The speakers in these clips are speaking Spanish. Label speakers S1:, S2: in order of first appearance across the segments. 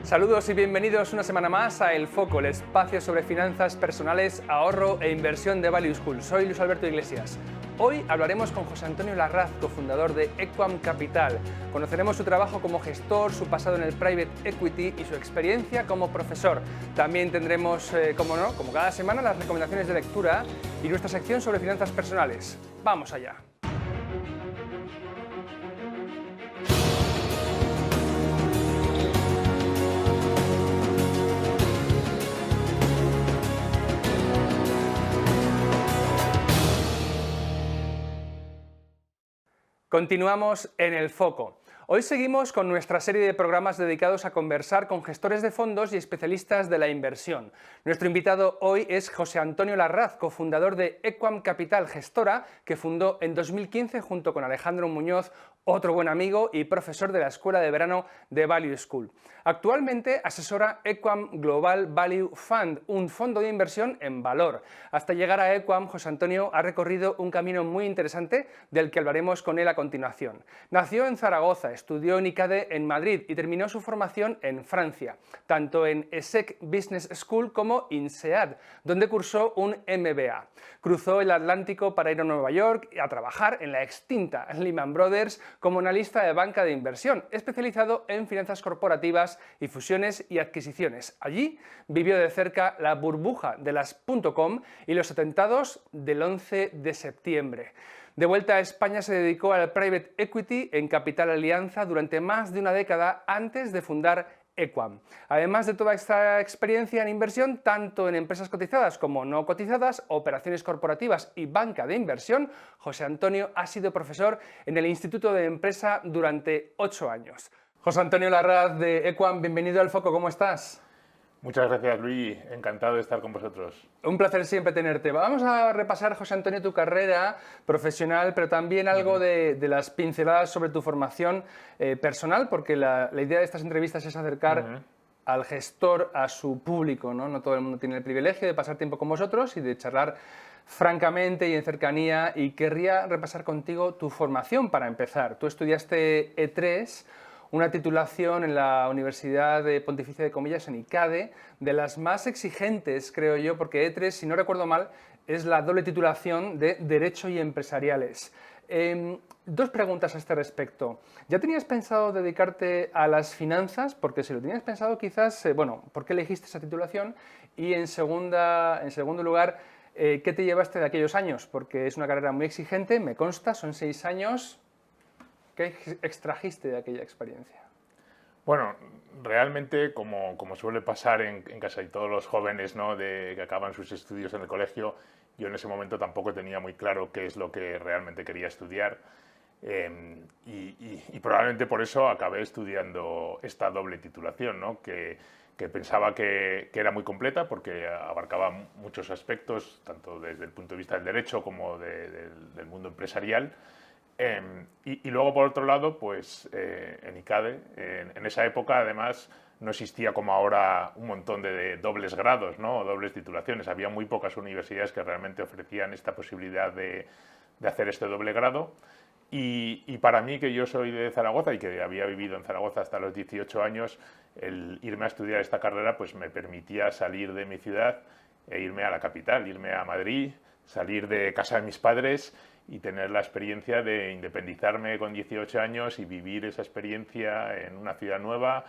S1: Saludos y bienvenidos una semana más a El Foco, el espacio sobre finanzas personales, ahorro e inversión de Value School. Soy Luis Alberto Iglesias. Hoy hablaremos con José Antonio Larraz, cofundador de Equam Capital. Conoceremos su trabajo como gestor, su pasado en el private equity y su experiencia como profesor. También tendremos, como no, como cada semana, las recomendaciones de lectura y nuestra sección sobre finanzas personales. ¡Vamos allá! Continuamos en El Foco. Hoy seguimos con nuestra serie de programas dedicados a conversar con gestores de fondos y especialistas de la inversión. Nuestro invitado hoy es José Antonio Larraz, cofundador de Equam Capital, gestora que fundó en 2015 junto con Alejandro Muñoz, otro buen amigo y profesor de la Escuela de Verano de Value School. Actualmente asesora Equam Global Value Fund, un fondo de inversión en valor. Hasta llegar a Equam, José Antonio ha recorrido un camino muy interesante del que hablaremos con él a continuación. Nació en Zaragoza, estudió en ICADE en Madrid y terminó su formación en Francia, tanto en ESSEC Business School como INSEAD, donde cursó un MBA. Cruzó el Atlántico para ir a Nueva York a trabajar en la extinta Lehman Brothers como analista de banca de inversión, especializado en finanzas corporativas y fusiones y adquisiciones. Allí vivió de cerca la burbuja de las .com y los atentados del 11 de septiembre. De vuelta a España se dedicó al private equity en Capital Alianza durante más de una década antes de fundar Equam. Además de toda esta experiencia en inversión, tanto en empresas cotizadas como no cotizadas, operaciones corporativas y banca de inversión, José Antonio ha sido profesor en el Instituto de Empresa durante 8 años. José Antonio Larraz de Equam, bienvenido al Foco, ¿cómo estás?
S2: Muchas gracias, Luis. Encantado de estar con vosotros.
S1: Un placer siempre tenerte. Vamos a repasar, José Antonio, tu carrera profesional, pero también algo de las pinceladas sobre tu formación personal, porque la idea de estas entrevistas es acercar al gestor a su público, ¿no? No todo el mundo tiene el privilegio de pasar tiempo con vosotros y de charlar francamente y en cercanía, y querría repasar contigo tu formación para empezar. Tú estudiaste E3, una titulación en la Universidad de Pontificia de Comillas, en ICADE, de las más exigentes, creo yo, porque E3, si no recuerdo mal, es la doble titulación de Derecho y Empresariales. Dos preguntas a este respecto. ¿Ya tenías pensado dedicarte a las finanzas? Porque si lo tenías pensado, quizás, bueno, ¿por qué elegiste esa titulación? Y en segundo lugar, ¿qué te llevaste de aquellos años? Porque es una carrera muy exigente, me consta, son 6 años. ¿Qué extrajiste de aquella experiencia?
S2: Bueno, realmente, como suele pasar en casi todos los jóvenes, ¿no?, que acaban sus estudios en el colegio, yo en ese momento tampoco tenía muy claro qué es lo que realmente quería estudiar, y probablemente por eso acabé estudiando esta doble titulación, ¿no?, que pensaba que era muy completa porque abarcaba muchos aspectos, tanto desde el punto de vista del derecho como del mundo empresarial. Y luego, por otro lado, pues en ICADE, en esa época, además, no existía como ahora un montón de dobles grados, ¿no?, o dobles titulaciones. Había muy pocas universidades que realmente ofrecían esta posibilidad de hacer este doble grado. Y para mí, que yo soy de Zaragoza y que había vivido en Zaragoza hasta los 18 años, el irme a estudiar esta carrera pues me permitía salir de mi ciudad e irme a la capital, irme a Madrid, salir de casa de mis padres y tener la experiencia de independizarme con 18 años y vivir esa experiencia en una ciudad nueva,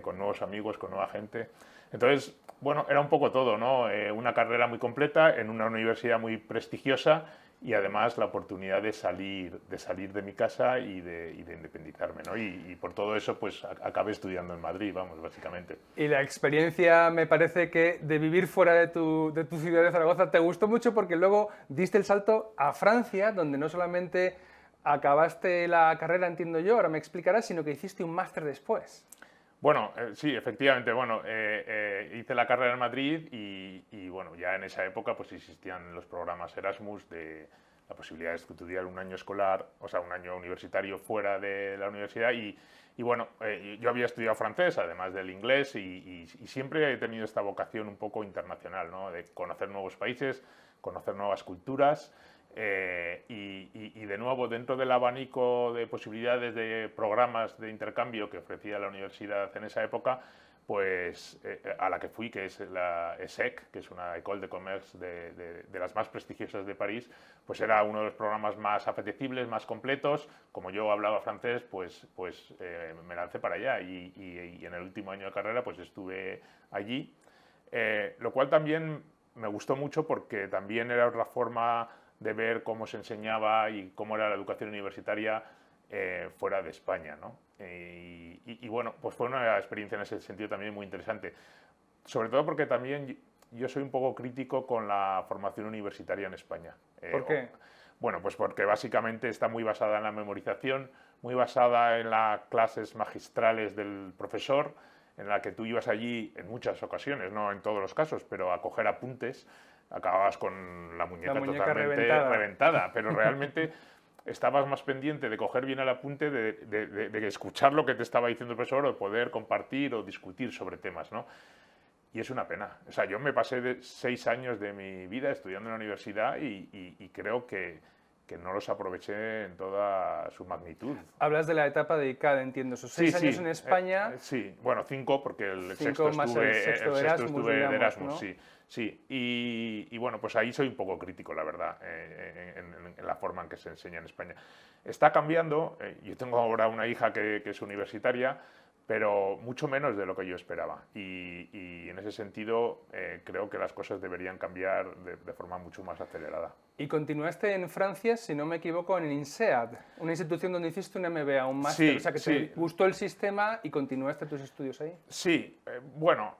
S2: con nuevos amigos, con nueva gente. Entonces, bueno, era un poco todo, ¿no? Una carrera muy completa en una universidad muy prestigiosa y además la oportunidad de salir de mi casa y de independizarme, ¿no? Y por todo eso, pues acabé estudiando en Madrid, vamos, básicamente.
S1: Y la experiencia, me parece que de vivir fuera de tu ciudad de Zaragoza te gustó mucho, porque luego diste el salto a Francia, donde no solamente acabaste la carrera, entiendo yo, ahora me explicarás, sino que hiciste un máster después.
S2: Bueno, sí, efectivamente, bueno, hice la carrera en Madrid y bueno, ya en esa época pues existían los programas Erasmus, de la posibilidad de estudiar un año escolar, o sea, un año universitario fuera de la universidad y bueno, yo había estudiado francés, además del inglés, y siempre he tenido esta vocación un poco internacional, ¿no?, de conocer nuevos países, conocer nuevas culturas. Y de nuevo, dentro del abanico de posibilidades de programas de intercambio que ofrecía la universidad en esa época, pues a la que fui, que es la ESSEC, que es una École de Commerce de las más prestigiosas de París, pues era uno de los programas más apetecibles, más completos. Como yo hablaba francés, pues me lancé para allá y en el último año de carrera pues estuve allí, lo cual también me gustó mucho porque también era otra forma de ver cómo se enseñaba y cómo era la educación universitaria fuera de España, ¿no? Y bueno, pues fue una experiencia en ese sentido también muy interesante. Sobre todo porque también yo soy un poco crítico con la formación universitaria en España.
S1: ¿Por qué?
S2: Bueno, pues porque básicamente está muy basada en la memorización, muy basada en las clases magistrales del profesor, en la que tú ibas allí en muchas ocasiones, no en todos los casos, pero a coger apuntes, acababas con la muñeca totalmente reventada, pero realmente estabas más pendiente de coger bien el apunte, de escuchar lo que te estaba diciendo el profesor o de poder compartir o discutir sobre temas, ¿no? Y es una pena. O sea, yo me pasé 6 años de mi vida estudiando en la universidad y creo que no los aproveché en toda su magnitud.
S1: Hablas de la etapa dedicada, entiendo, esos 6 años en España.
S2: Sí, bueno, 5 porque el
S1: 5
S2: sexto
S1: el sexto
S2: estuve de Erasmus,
S1: ¿no?
S2: sí. Y bueno, pues ahí soy un poco crítico, la verdad, en la forma en que se enseña en España. Está cambiando, yo tengo ahora una hija que es universitaria, pero mucho menos de lo que yo esperaba. Y en ese sentido creo que las cosas deberían cambiar de forma mucho más acelerada.
S1: Y continuaste en Francia, si no me equivoco, en INSEAD, una institución donde hiciste un MBA, un máster,
S2: Sí,
S1: o sea que te gustó el sistema y continuaste tus estudios ahí.
S2: Sí, bueno,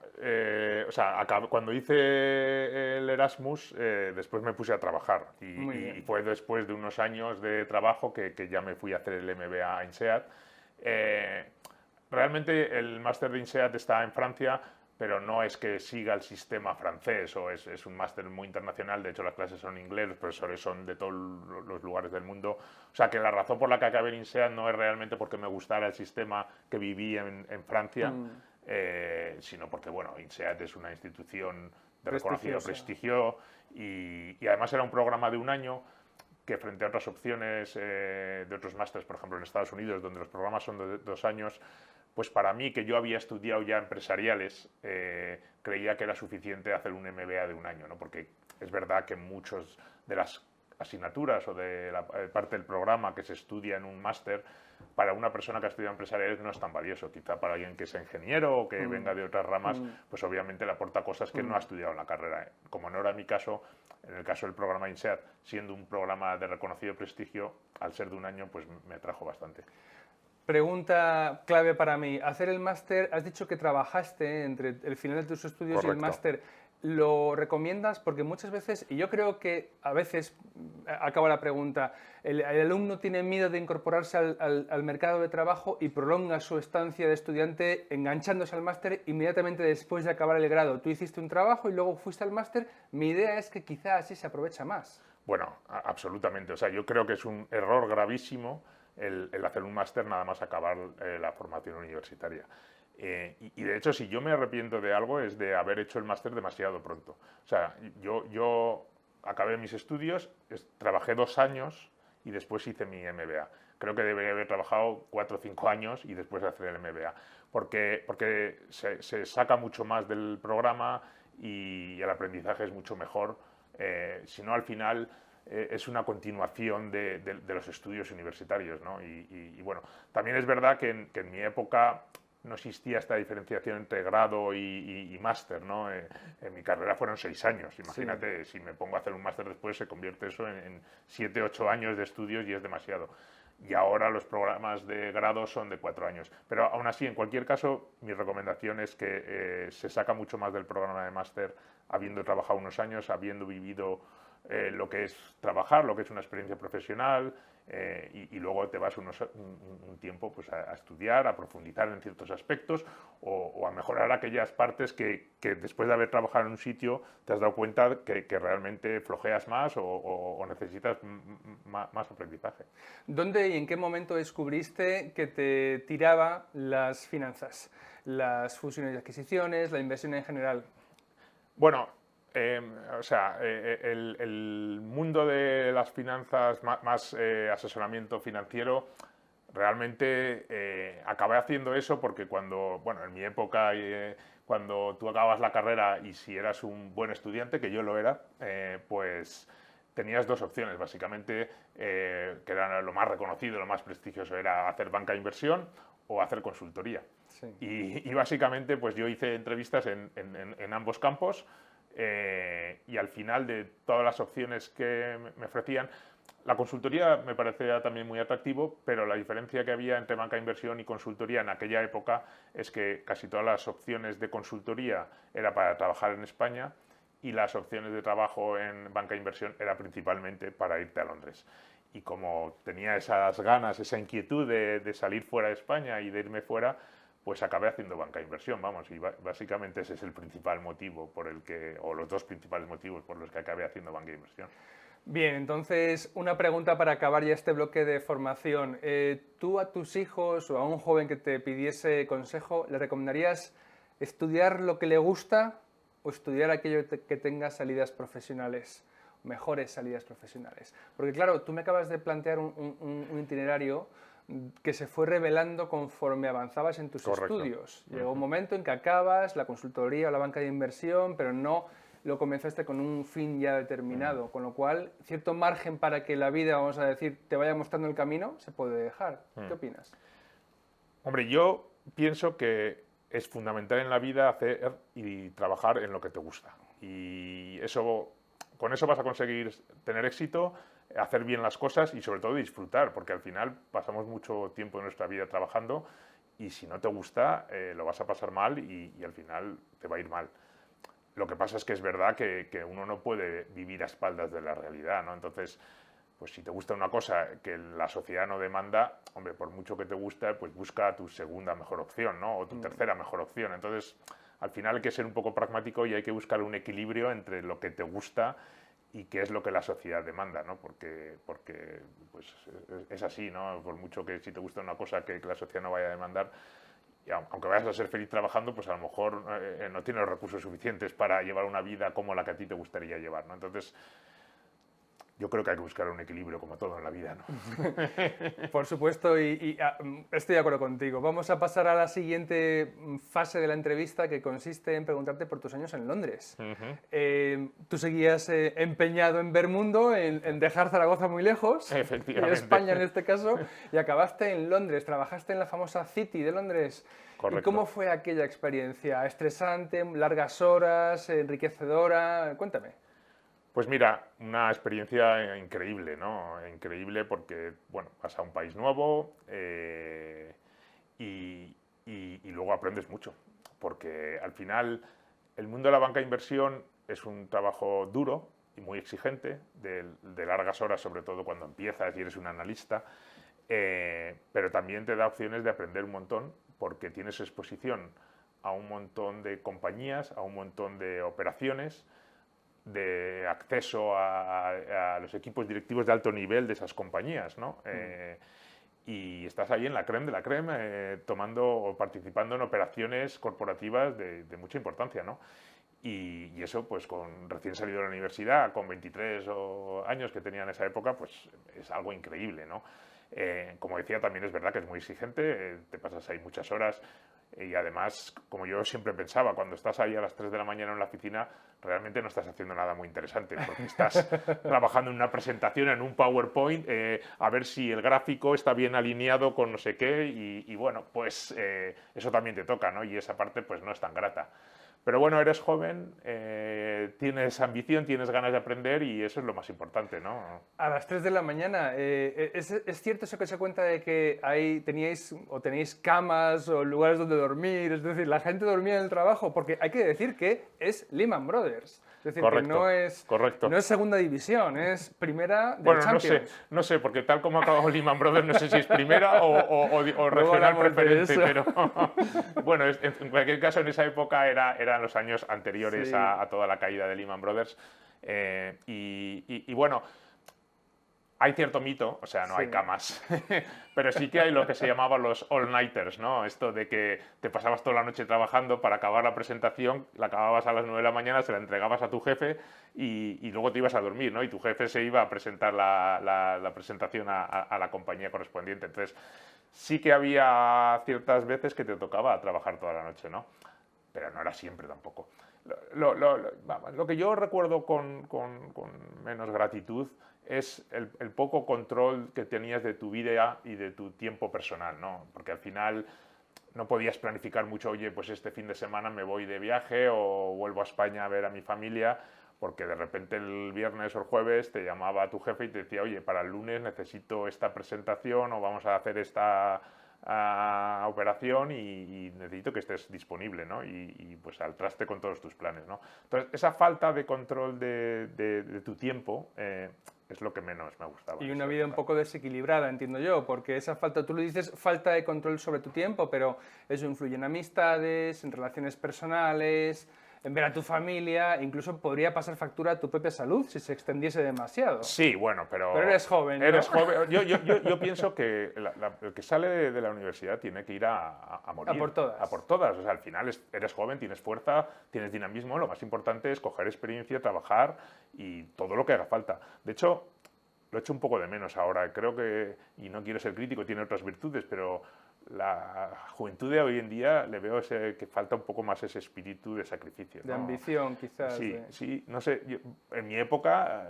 S2: o sea, cuando hice el Erasmus, después me puse a trabajar y fue después de unos años de trabajo que ya me fui a hacer el MBA a INSEAD. Realmente el máster de INSEAD está en Francia, pero no es que siga el sistema francés, o es un máster muy internacional. De hecho las clases son en inglés, los profesores son de todos los lugares del mundo. O sea que la razón por la que acabé en INSEAD no es realmente porque me gustara el sistema que viví en Francia, sino porque, bueno, INSEAD es una institución de reconocido prestigio y además era un programa de un año que frente a otras opciones de otros másteres, por ejemplo en Estados Unidos, donde los programas son de 2 años, pues para mí, que yo había estudiado ya empresariales, creía que era suficiente hacer un MBA de un año, ¿no? Porque es verdad que muchas de las asignaturas o de la parte del programa que se estudia en un máster, para una persona que ha estudiado empresariales no es tan valioso. Quizá para alguien que sea ingeniero o que venga de otras ramas, pues obviamente le aporta cosas que no ha estudiado en la carrera. Como no era mi caso, en el caso del programa INSEAD, siendo un programa de reconocido prestigio, al ser de un año, pues me atrajo bastante.
S1: Pregunta clave para mí. Hacer el máster, has dicho que trabajaste entre el final de tus estudios y el máster. ¿Lo recomiendas? Porque muchas veces, y yo creo que a veces, acaba la pregunta, el alumno tiene miedo de incorporarse al mercado de trabajo y prolonga su estancia de estudiante enganchándose al máster inmediatamente después de acabar el grado. Tú hiciste un trabajo y luego fuiste al máster. Mi idea es que quizás así se aprovecha más.
S2: Bueno, absolutamente. O sea, yo creo que es un error gravísimo el hacer un máster nada más acabar la formación universitaria. Y de hecho, si yo me arrepiento de algo es de haber hecho el máster demasiado pronto. O sea, yo acabé mis estudios, trabajé 2 años y después hice mi MBA. Creo que debería haber trabajado 4 o 5 años y después hacer el MBA. Porque se saca mucho más del programa y el aprendizaje es mucho mejor. Si no, al final es una continuación de los estudios universitarios, ¿no? Y bueno, también es verdad que en mi época no existía esta diferenciación entre grado y máster, ¿no? En mi carrera fueron 6 años. Imagínate, si me pongo a hacer un máster después, se convierte eso en 7, 8 años de estudios y es demasiado. Y ahora los programas de grado son de 4 años. Pero aún así, en cualquier caso, mi recomendación es que se saca mucho más del programa de máster habiendo trabajado unos años, habiendo vivido lo que es trabajar, lo que es una experiencia profesional, y luego te vas un tiempo pues, a estudiar, a profundizar en ciertos aspectos o a mejorar aquellas partes que después de haber trabajado en un sitio te has dado cuenta que realmente flojeas más o necesitas más aprendizaje.
S1: ¿Dónde y en qué momento descubriste que te tiraba las finanzas, las fusiones y adquisiciones, la inversión en general?
S2: Bueno, o sea, el mundo de las finanzas, más asesoramiento financiero, realmente acabé haciendo eso porque cuando, bueno, en mi época, cuando tú acabas la carrera y si eras un buen estudiante, que yo lo era, pues tenías dos opciones, básicamente, que eran lo más reconocido, lo más prestigioso, era hacer banca de inversión o hacer consultoría.
S1: Sí.
S2: Y básicamente pues yo hice entrevistas en ambos campos y al final de todas las opciones que me ofrecían, la consultoría me parecía también muy atractivo, pero la diferencia que había entre banca de inversión y consultoría en aquella época es que casi todas las opciones de consultoría era para trabajar en España y las opciones de trabajo en banca de inversión era principalmente para irte a Londres. Y como tenía esas ganas, esa inquietud de salir fuera de España y de irme fuera, pues acabé haciendo banca de inversión, vamos, y básicamente ese es el principal motivo por el que, o los dos principales motivos por los que acabé haciendo banca de inversión.
S1: Bien, entonces una pregunta para acabar ya este bloque de formación. ¿Tú a tus hijos o a un joven que te pidiese consejo, le recomendarías estudiar lo que le gusta o estudiar aquello que tenga salidas profesionales, mejores salidas profesionales? Porque claro, tú me acabas de plantear un itinerario que se fue revelando conforme avanzabas en tus
S2: Correcto.
S1: estudios. Llegó un momento en que acabas la consultoría o la banca de inversión, pero no lo comenzaste con un fin ya determinado, con lo cual cierto margen para que la vida, vamos a decir, te vaya mostrando el camino, se puede dejar. ¿Qué opinas?
S2: Hombre, yo pienso que es fundamental en la vida hacer y trabajar en lo que te gusta. Y eso, con eso vas a conseguir tener éxito, hacer bien las cosas y sobre todo disfrutar, porque al final pasamos mucho tiempo en nuestra vida trabajando y si no te gusta lo vas a pasar mal y al final te va a ir mal. Lo que pasa es que es verdad que uno no puede vivir a espaldas de la realidad, ¿no? Entonces, pues si te gusta una cosa que la sociedad no demanda, hombre, por mucho que te guste, pues busca tu segunda mejor opción, ¿no? O tu tercera mejor opción. Entonces, al final hay que ser un poco pragmático y hay que buscar un equilibrio entre lo que te gusta y qué es lo que la sociedad demanda, ¿no? Porque pues, es así, ¿no? Por mucho que si te gusta una cosa que la sociedad no vaya a demandar, y aunque vayas a ser feliz trabajando, pues a lo mejor no tienes los recursos suficientes para llevar una vida como la que a ti te gustaría llevar, ¿no? Entonces, yo creo que hay que buscar un equilibrio como todo en la vida, ¿no?
S1: Por supuesto, estoy de acuerdo contigo. Vamos a pasar a la siguiente fase de la entrevista, que consiste en preguntarte por tus años en Londres. Tú seguías empeñado en ver mundo, en dejar Zaragoza muy lejos,
S2: Efectivamente.
S1: y España en este caso, y acabaste en Londres, trabajaste en la famosa City de Londres.
S2: Correcto.
S1: ¿Y cómo fue aquella experiencia? ¿Estresante, largas horas, enriquecedora? Cuéntame.
S2: Pues mira, una experiencia increíble, ¿no? Increíble porque, bueno, vas a un país nuevo y luego aprendes mucho, porque al final el mundo de la banca de inversión es un trabajo duro y muy exigente, de largas horas, sobre todo cuando empiezas y eres un analista, pero también te da opciones de aprender un montón, porque tienes exposición a un montón de compañías, a un montón de operaciones, de acceso a los equipos directivos de alto nivel de esas compañías, ¿no? Y estás ahí en la creme de la creme, tomando o participando en operaciones corporativas de mucha importancia, ¿no? Y eso, pues con recién salido de la universidad, con 23 años que tenía en esa época, pues es algo increíble, ¿no? Como decía, también es verdad que es muy exigente, te pasas ahí muchas horas. Y además, como yo siempre pensaba, cuando estás ahí a las 3 de la mañana en la oficina, realmente no estás haciendo nada muy interesante, porque estás trabajando en una presentación, en un PowerPoint, a ver si el gráfico está bien alineado con no sé qué, y bueno, pues eso también te toca, ¿no? Y esa parte pues no es tan grata. Pero bueno, eres joven, tienes ambición, tienes ganas de aprender y eso es lo más importante, ¿no?
S1: A las 3 de la mañana, ¿es cierto eso que se cuenta de que ahí tenéis camas o lugares donde dormir? Es decir, la gente dormía en el trabajo, porque hay que decir que es Lehman Brothers. Es decir,
S2: Correcto,
S1: que no es segunda división, es primera del
S2: bueno,
S1: Champions.
S2: no sé, porque tal como ha acabado Lehman Brothers, no sé si es primera o regional preferente, pero bueno, en cualquier caso, en esa época eran los años anteriores
S1: Sí.
S2: a toda la caída de Lehman Brothers. Y bueno, hay cierto mito, o sea, no hay
S1: Sí.
S2: camas, pero sí que hay lo que se llamaba los all-nighters, ¿no? Esto de que te pasabas toda la noche trabajando para acabar la presentación, la acababas a las 9 de la mañana, se la entregabas a tu jefe y luego te ibas a dormir, ¿no? Y tu jefe se iba a presentar la presentación a la compañía correspondiente. Entonces, Sí que había ciertas veces que te tocaba trabajar toda la noche, ¿no? Pero no era siempre tampoco. Vamos, lo que yo recuerdo con menos gratitud es el poco control que tenías de tu vida y de tu tiempo personal, ¿no? Porque al final no podías planificar mucho, oye, pues este fin de semana me voy de viaje o vuelvo a España a ver a mi familia, porque de repente el viernes o el jueves te llamaba tu jefe y te decía, oye, para el lunes necesito esta presentación o vamos a hacer esta operación y necesito que estés disponible, ¿no? Y pues al traste con todos tus planes, ¿no? Entonces, esa falta de control de tu tiempo es lo que menos me gustaba.
S1: Y una vida un poco desequilibrada, entiendo yo, porque esa falta, tú lo dices, falta de control sobre tu tiempo, pero eso influye en amistades, en relaciones personales, en ver a tu familia, incluso podría pasar factura a tu propia salud si se extendiese demasiado.
S2: Sí, bueno, pero
S1: eres joven, ¿no?
S2: Eres joven. Yo pienso que el que sale de la universidad tiene que ir a morir.
S1: A por todas.
S2: A por todas. O sea, al final eres joven, tienes fuerza, tienes dinamismo. Lo más importante es coger experiencia, trabajar y todo lo que haga falta. De hecho, lo echo un poco de menos ahora. Creo que, y no quiero ser crítico, tiene otras virtudes, pero la juventud de hoy en día le veo que falta un poco más ese espíritu de sacrificio,
S1: De
S2: ¿no?
S1: ambición, quizás.
S2: Sí, sí, no sé, en mi época,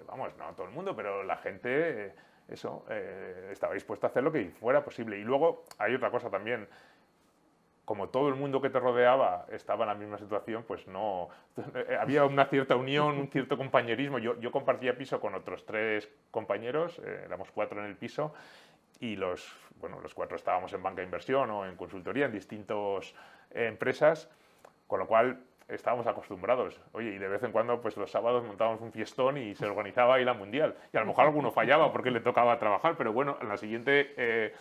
S2: vamos, no todo el mundo, pero la gente, estaba dispuesta a hacer lo que fuera posible. Y luego hay otra cosa también, como todo el mundo que te rodeaba estaba en la misma situación, pues no, había una cierta unión, un cierto compañerismo. Yo compartía piso con otros 3 compañeros, éramos 4 en el piso, y los 4 estábamos en banca de inversión o en consultoría, en distintas empresas, con lo cual estábamos acostumbrados. Oye, y de vez en cuando, pues los sábados montábamos un fiestón y se organizaba ahí la mundial. Y a lo mejor alguno fallaba porque le tocaba trabajar, pero bueno, en la siguiente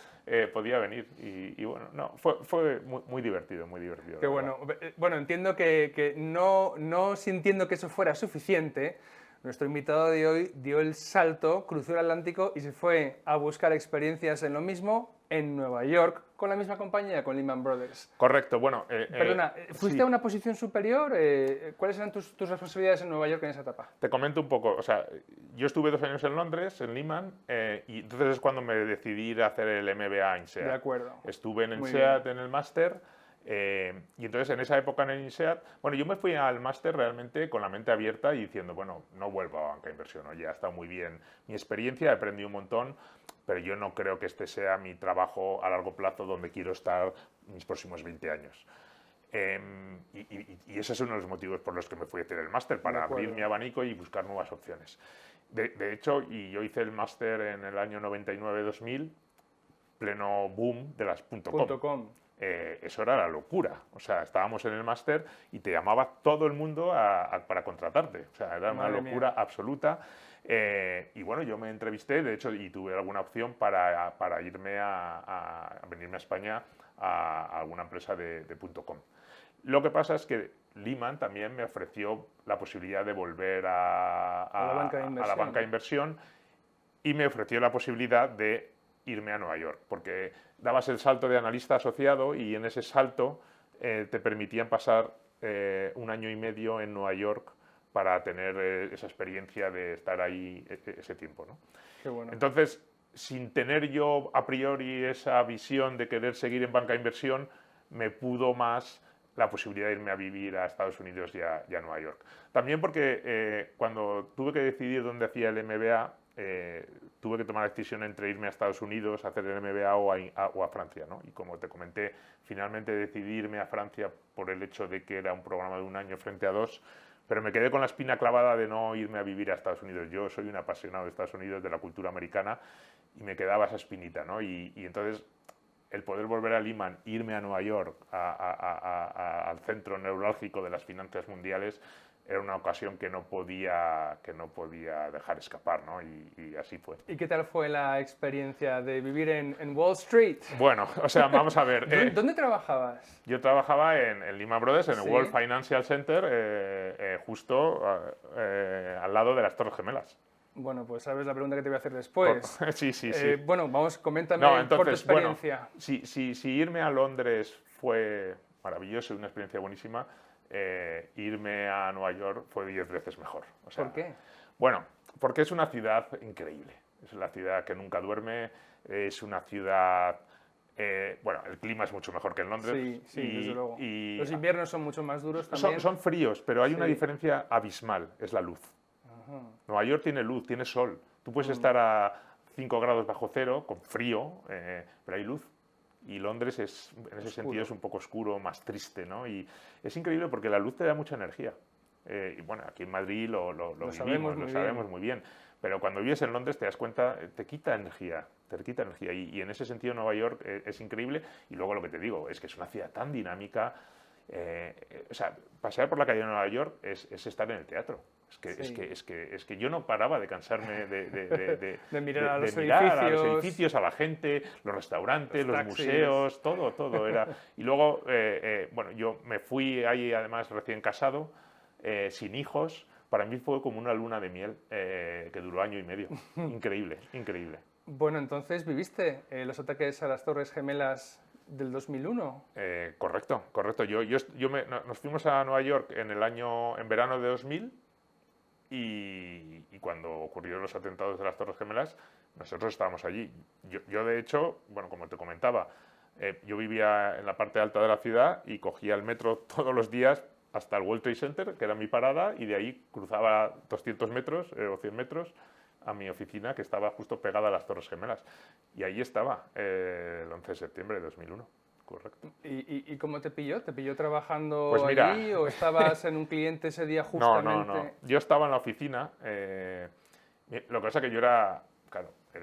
S2: podía venir. Y bueno, no, fue muy divertido, muy divertido.
S1: Qué bueno. Bueno, entiendo que no sintiendo que eso fuera suficiente, nuestro invitado de hoy dio el salto, cruzó el Atlántico y se fue a buscar experiencias en lo mismo en Nueva York, con la misma compañía, con Lehman Brothers.
S2: Correcto, bueno...
S1: Perdona, ¿fuiste
S2: sí.
S1: a una posición superior? ¿Cuáles eran tus responsabilidades en Nueva York en esa etapa?
S2: Te comento un poco, o sea, yo estuve 2 años en Londres, en Lehman, y entonces es cuando me decidí ir a hacer el MBA en INSEAD.
S1: De acuerdo.
S2: Estuve en
S1: Muy
S2: INSEAD
S1: bien.
S2: en el máster, y entonces en esa época en el INSEAD, bueno, yo me fui al máster realmente con la mente abierta y diciendo, bueno, no vuelvo a banca de inversión, oye, ha estado muy bien mi experiencia, he aprendido un montón, pero yo no creo que este sea mi trabajo a largo plazo donde quiero estar mis próximos 20 años. Y ese es uno de los motivos por los que me fui a hacer el máster, para abrir mi abanico y buscar nuevas opciones. De hecho, y yo hice el máster en el año 99-2000, pleno boom de las .com. Eso era la locura. O sea, estábamos en el máster y te llamaba todo el mundo para contratarte. O sea, era una locura absoluta. Y bueno, yo me entrevisté, de hecho, y tuve alguna opción para irme a venirme a España a alguna empresa de .com. Lo que pasa es que Lehman también me ofreció la posibilidad de volver a la banca de inversión y me ofreció la posibilidad de irme a Nueva York, porque dabas el salto de analista asociado y en ese salto te permitían pasar 1 año y medio en Nueva York para tener esa experiencia de estar ahí ese tiempo, ¿no?
S1: Qué bueno.
S2: Entonces, sin tener yo a priori esa visión de querer seguir en banca de inversión, me pudo más la posibilidad de irme a vivir a Estados Unidos y a Nueva York. También porque cuando tuve que decidir dónde hacía el MBA, tuve que tomar la decisión entre irme a Estados Unidos, hacer el MBA o a Francia, ¿no? Y como te comenté, finalmente decidí irme a Francia por el hecho de que era un programa de 1 año frente a 2, pero me quedé con la espina clavada de no irme a vivir a Estados Unidos. Yo soy un apasionado de Estados Unidos, de la cultura americana, y me quedaba esa espinita, ¿no? Y entonces el poder volver a Lehman, irme a Nueva York, al centro neurálgico de las finanzas mundiales, era una ocasión que no podía dejar escapar, ¿no? Y así fue.
S1: ¿Y qué tal fue la experiencia de vivir en Wall Street?
S2: Bueno, o sea, vamos a ver.
S1: ¿Dónde trabajabas?
S2: Yo trabajaba en Lehman Brothers, en el
S1: ¿Sí?
S2: World Financial Center, justo al lado de las Torres Gemelas.
S1: Bueno, pues sabes la pregunta que te voy a hacer después.
S2: Sí.
S1: Bueno, vamos, coméntame
S2: No, entonces,
S1: por tu experiencia.
S2: Bueno, si irme a Londres fue maravilloso, una experiencia buenísima, irme a Nueva York fue 10 veces mejor. O sea,
S1: ¿Por qué?
S2: Bueno, porque es una ciudad increíble. Es la ciudad que nunca duerme, es una ciudad Bueno, el clima es mucho mejor que en Londres.
S1: Sí, sí, desde luego.
S2: Y
S1: Los inviernos son mucho más duros también.
S2: son fríos, pero hay una
S1: Sí.
S2: diferencia abismal, es la luz.
S1: Ajá.
S2: Nueva York tiene luz, tiene sol. Tú puedes estar a 5 grados bajo cero, con frío, pero hay luz. Y Londres en ese sentido es un poco oscuro, más triste, ¿no? Y es increíble porque la luz te da mucha energía. Y bueno, aquí en Madrid lo vivimos, lo sabemos muy bien. Pero cuando vives en Londres te das cuenta, te quita energía. Y en ese sentido Nueva York es increíble. Y luego lo que te digo, es que es una ciudad tan dinámica. O sea, pasear por la calle de Nueva York es estar en el teatro. Es que yo no paraba de cansarme
S1: de mirar a los
S2: edificios, a la gente, los restaurantes, los museos, todo era. Y luego, bueno, yo me fui ahí además recién casado, sin hijos. Para mí fue como una luna de miel que duró año y medio. Increíble, increíble.
S1: Bueno, entonces viviste los ataques a las Torres Gemelas del 2001.
S2: Correcto. Nos fuimos a Nueva York en verano de 2000 y cuando ocurrieron los atentados de las Torres Gemelas, nosotros estábamos allí. Yo de hecho, bueno, como te comentaba, yo vivía en la parte alta de la ciudad y cogía el metro todos los días hasta el World Trade Center, que era mi parada, y de ahí cruzaba 200 metros o 100 metros a mi oficina, que estaba justo pegada a las Torres Gemelas. Y ahí estaba el 11 de septiembre de 2001. Correcto.
S1: ¿Y cómo te pilló? ¿Te pilló trabajando
S2: pues mira,
S1: allí o estabas en un cliente ese día justamente?
S2: No. Yo estaba en la oficina. Lo que pasa es que yo era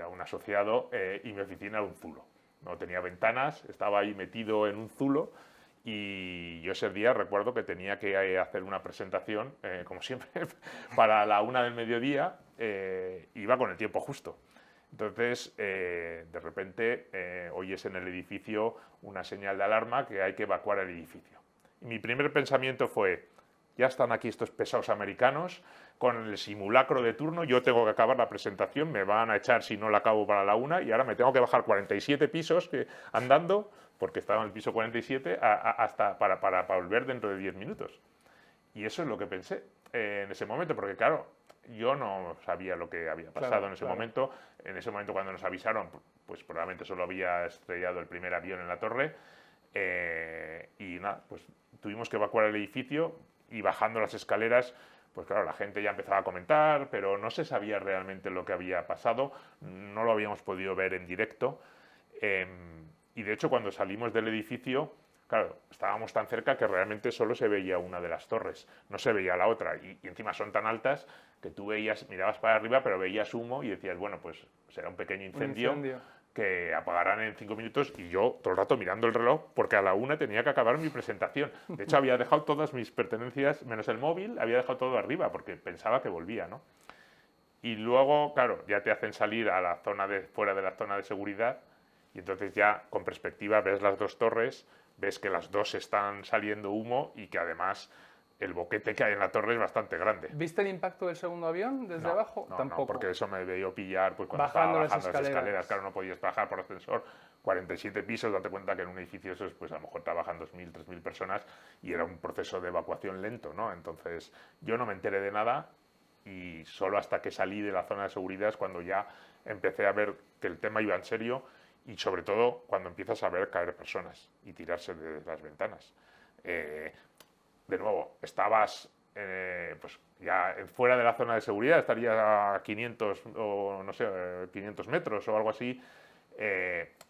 S2: un asociado y mi oficina era un zulo. No tenía ventanas, estaba ahí metido en un zulo. Y yo ese día recuerdo que tenía que hacer una presentación, como siempre, para la 1 del mediodía, iba con el tiempo justo. Entonces, de repente, oyes en el edificio una señal de alarma que hay que evacuar el edificio. Y mi primer pensamiento fue, ya están aquí estos pesados americanos con el simulacro de turno, yo tengo que acabar la presentación, me van a echar si no la acabo para la 1 y ahora me tengo que bajar 47 pisos andando, porque estaba en el piso 47, para volver dentro de 10 minutos. Y eso es lo que pensé en ese momento, porque claro, yo no sabía lo que había pasado en ese momento. En ese momento cuando nos avisaron, pues probablemente solo había estrellado el primer avión en la torre. Y nada, pues tuvimos que evacuar el edificio y bajando las escaleras, pues claro, la gente ya empezaba a comentar, pero no se sabía realmente lo que había pasado, no lo habíamos podido ver en directo. Y de hecho cuando salimos del edificio, claro, estábamos tan cerca que realmente solo se veía una de las torres, no se veía la otra. Y encima son tan altas que tú mirabas para arriba, pero veías humo y decías, bueno, pues será un pequeño incendio que apagarán en 5 minutos. Y yo todo el rato mirando el reloj, porque a la 1 tenía que acabar mi presentación. De hecho, había dejado todas mis pertenencias, menos el móvil, había dejado todo arriba, porque pensaba que volvía, ¿no? Y luego, claro, ya te hacen salir a la zona fuera de la zona de seguridad, y entonces ya con perspectiva ves las dos torres, ves que las dos están saliendo humo y que además el boquete que hay en la torre es bastante grande.
S1: ¿Viste el impacto del segundo avión desde abajo?
S2: Tampoco. No, porque eso me debió pillar pues, cuando
S1: bajando
S2: estaba bajando
S1: las escaleras.
S2: Claro, no podías bajar por ascensor. 47 pisos, date cuenta que en un edificio esos, pues a lo mejor trabajan 2.000, 3.000 personas y era un proceso de evacuación lento, ¿no? Entonces yo no me enteré de nada y solo hasta que salí de la zona de seguridad es cuando ya empecé a ver que el tema iba en serio. Y sobre todo cuando empiezas a ver caer personas y tirarse de las ventanas. De nuevo, estabas pues ya fuera de la zona de seguridad, estaría a 500 o no sé, 500 metros o algo así.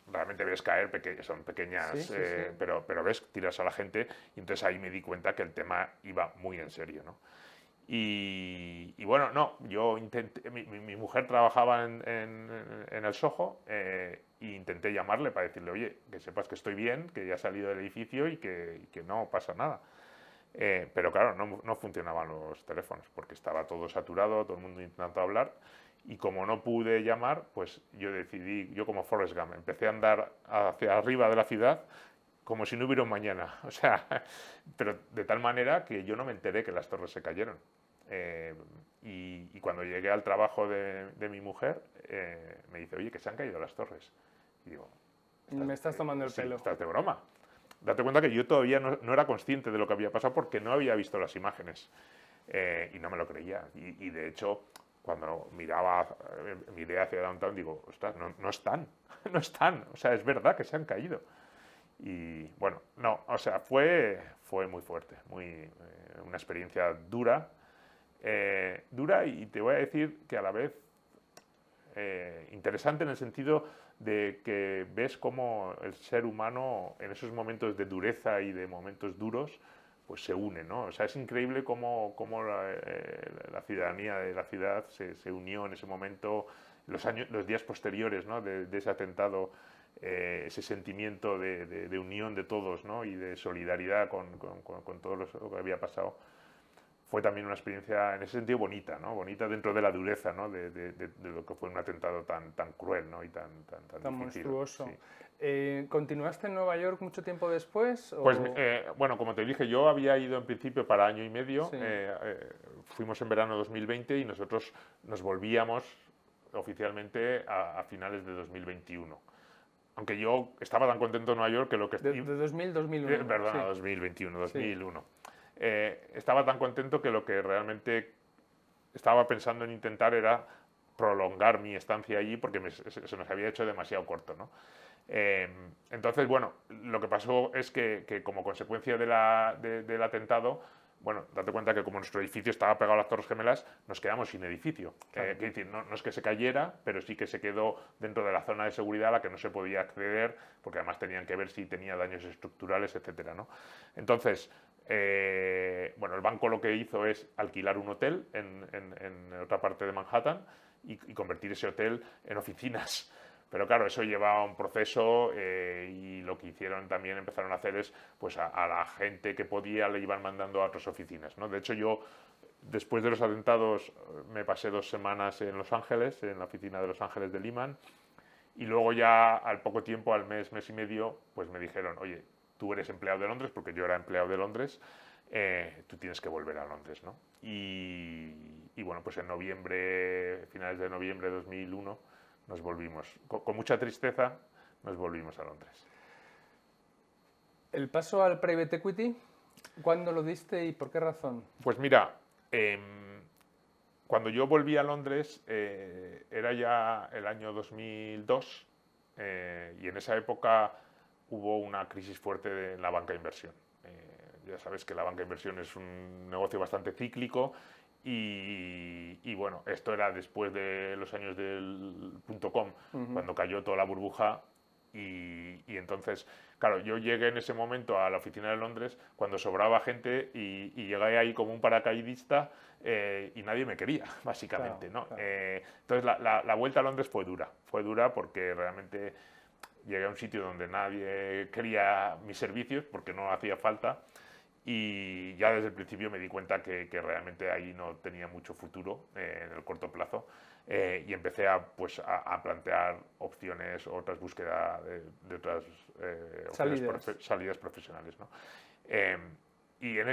S2: Realmente ves caer, son pequeñas, sí. Pero ves, tiras a la gente y entonces ahí me di cuenta que el tema iba muy en serio, ¿no? Y bueno, no, yo intenté, mi mujer trabajaba en el Soho e intenté llamarle para decirle, oye, que sepas que estoy bien, que ya he salido del edificio y que no pasa nada. Pero claro, no funcionaban los teléfonos porque estaba todo saturado, todo el mundo intentando hablar y como no pude llamar, pues yo decidí, yo como Forrest Gump, empecé a andar hacia arriba de la ciudad como si no hubiera un mañana, o sea, pero de tal manera que yo no me enteré que las torres se cayeron. Y cuando llegué al trabajo de mi mujer, me dice, oye, que se han caído las torres. Y digo,
S1: me estás tomando el pelo.
S2: Estás de broma. Date cuenta que yo todavía no era consciente de lo que había pasado porque no había visto las imágenes y no me lo creía. Y de hecho, cuando miré hacia Downtown, digo, ostras, no están, no están, o sea, es verdad que se han caído. Y bueno, no, o sea, fue muy fuerte, una experiencia dura, y te voy a decir que a la vez interesante en el sentido de que ves cómo el ser humano en esos momentos de dureza y de momentos duros pues se une, ¿no? O sea, es increíble cómo la ciudadanía de la ciudad se unió en ese momento, los días posteriores, ¿no? de ese atentado, ese sentimiento de unión de todos, ¿no? Y de solidaridad con todo lo que había pasado. Fue también una experiencia en ese sentido bonita, ¿no? Bonita dentro de la dureza, ¿no? de lo que fue un atentado tan cruel, ¿no? Y tan difícil.
S1: Monstruoso.
S2: Sí.
S1: ¿Continuaste en Nueva York mucho tiempo después?
S2: Pues bueno, como te dije, yo había ido en principio para año y medio.
S1: Sí.
S2: Fuimos en verano 2020 y nosotros nos volvíamos oficialmente a finales de 2021. Aunque yo estaba tan contento en Nueva York que lo que...
S1: De 2000, 2001.
S2: Perdona,
S1: Sí.
S2: 2021, 2001. Sí. Estaba tan contento que lo que realmente estaba pensando en intentar era prolongar mi estancia allí porque se nos había hecho demasiado corto, ¿no? Entonces, bueno, lo que pasó es que como consecuencia del atentado, bueno, date cuenta que como nuestro edificio estaba pegado a las Torres Gemelas, nos quedamos sin edificio. Claro. Es decir, no es que se cayera, pero sí que se quedó dentro de la zona de seguridad a la que no se podía acceder, porque además tenían que ver si tenía daños estructurales, etcétera, ¿no? Entonces, bueno, el banco lo que hizo es alquilar un hotel en otra parte de Manhattan y convertir ese hotel en oficinas. Pero claro, eso lleva a un proceso y lo que hicieron también, empezaron a hacer es, pues a la gente que podía le iban mandando a otras oficinas, ¿no? De hecho, yo, después de los atentados, me pasé 2 semanas en Los Ángeles, en la oficina de Los Ángeles de Lehman, y luego ya al poco tiempo, al mes y medio, pues me dijeron, oye, tú eres empleado de Londres, porque yo era empleado de Londres, tú tienes que volver a Londres, ¿no? Y bueno, pues en noviembre, finales de noviembre de 2001, nos volvimos, con mucha tristeza, nos volvimos a Londres.
S1: ¿El paso al private equity, cuándo lo diste y por qué razón?
S2: Pues mira, cuando yo volví a Londres era ya el año 2002 y en esa época hubo una crisis fuerte en la banca de inversión. Ya sabes que la banca de inversión es un negocio bastante cíclico y bueno, esto era después de los años del .com, cuando cayó toda la burbuja y entonces, claro, yo llegué en ese momento a la oficina de Londres cuando sobraba gente y llegué ahí como un paracaidista y nadie me quería, básicamente, claro, ¿no? Claro. Entonces la vuelta a Londres fue dura porque realmente llegué a un sitio donde nadie quería mis servicios porque no hacía falta. Y ya desde el principio me di cuenta que realmente ahí no tenía mucho futuro en el corto plazo y empecé a plantear opciones, otras búsquedas de otras salidas profesionales, ¿no?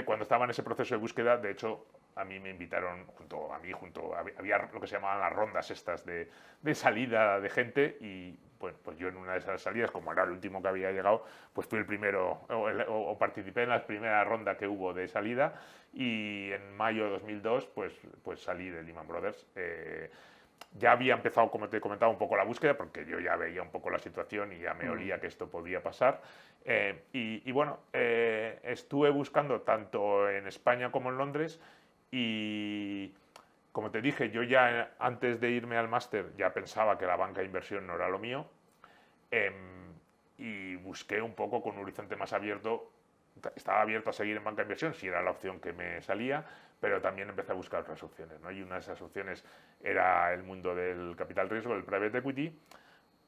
S2: Cuando estaba en ese proceso de búsqueda, de hecho, a mí me invitaron, había lo que se llamaban las rondas estas de salida de gente y pues yo en una de esas salidas, como era el último que había llegado, pues fui el primero o participé en la primera ronda que hubo de salida y en mayo de 2002 pues salí de Lehman Brothers. Ya había empezado, como te comentaba, un poco la búsqueda porque yo ya veía un poco la situación y ya me olía que esto podía pasar. Y bueno, estuve buscando tanto en España como en Londres y como te dije, yo ya antes de irme al máster ya pensaba que la banca de inversión no era lo mío y busqué un poco con un horizonte más abierto. Estaba abierto a seguir en banca de inversión, si era la opción que me salía, pero también empecé a buscar otras opciones, ¿no? Y una de esas opciones era el mundo del capital riesgo, el private equity,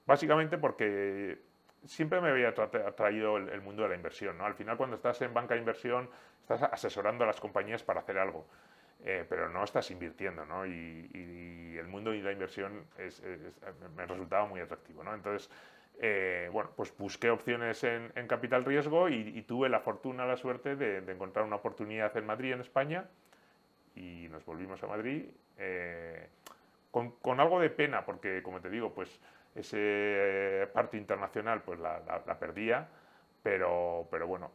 S2: básicamente porque siempre me había atraído el mundo de la inversión, ¿no? Al final, cuando estás en banca de inversión, estás asesorando a las compañías para hacer algo. Pero no estás invirtiendo, ¿no? Y el mundo de la inversión me resultaba muy atractivo, ¿no? Entonces, bueno, pues busqué opciones en capital riesgo y tuve la fortuna, la suerte de encontrar una oportunidad en Madrid, en España, y nos volvimos a Madrid con algo de pena, porque, como te digo, pues esa parte internacional pues la perdía, pero bueno,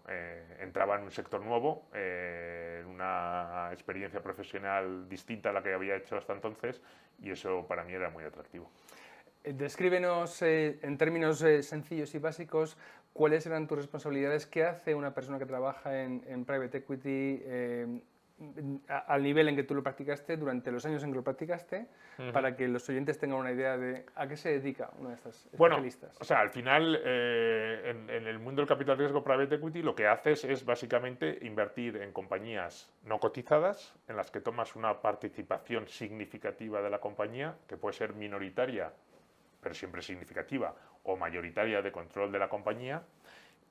S2: entraba en un sector nuevo, en una experiencia profesional distinta a la que había hecho hasta entonces, y eso para mí era muy atractivo.
S1: Descríbenos en términos sencillos y básicos cuáles eran tus responsabilidades, qué hace una persona que trabaja en private equity al nivel en que tú lo practicaste, durante los años en que lo practicaste, para que los oyentes tengan una idea de a qué se dedica una de estas especialistas.
S2: Bueno, o sea, al final, en el mundo del capital riesgo private equity, lo que haces es básicamente invertir en compañías no cotizadas, en las que tomas una participación significativa de la compañía, que puede ser minoritaria, pero siempre significativa, o mayoritaria de control de la compañía,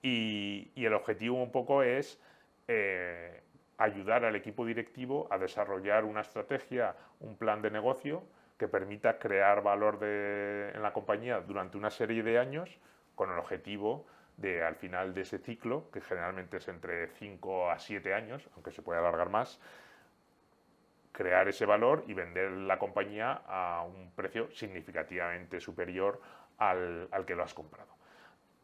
S2: y el objetivo un poco es ayudar al equipo directivo a desarrollar una estrategia, un plan de negocio que permita crear valor en la compañía durante una serie de años, con el objetivo de, al final de ese ciclo, que generalmente es entre 5 a 7 años, aunque se puede alargar más, crear ese valor y vender la compañía a un precio significativamente superior al que lo has comprado.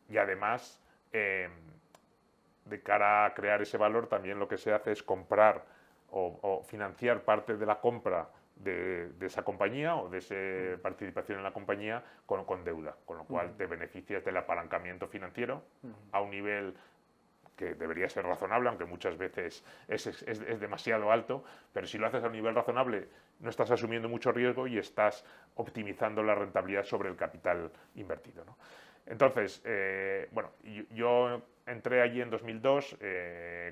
S2: Y además, de cara a crear ese valor, también lo que se hace es comprar o financiar parte de la compra de esa compañía o de esa participación en la compañía con deuda, con lo cual te beneficias del apalancamiento financiero a un nivel que debería ser razonable, aunque muchas veces es demasiado alto, pero si lo haces a un nivel razonable no estás asumiendo mucho riesgo y estás optimizando la rentabilidad sobre el capital invertido, ¿no? Entonces, bueno, yo entré allí en 2002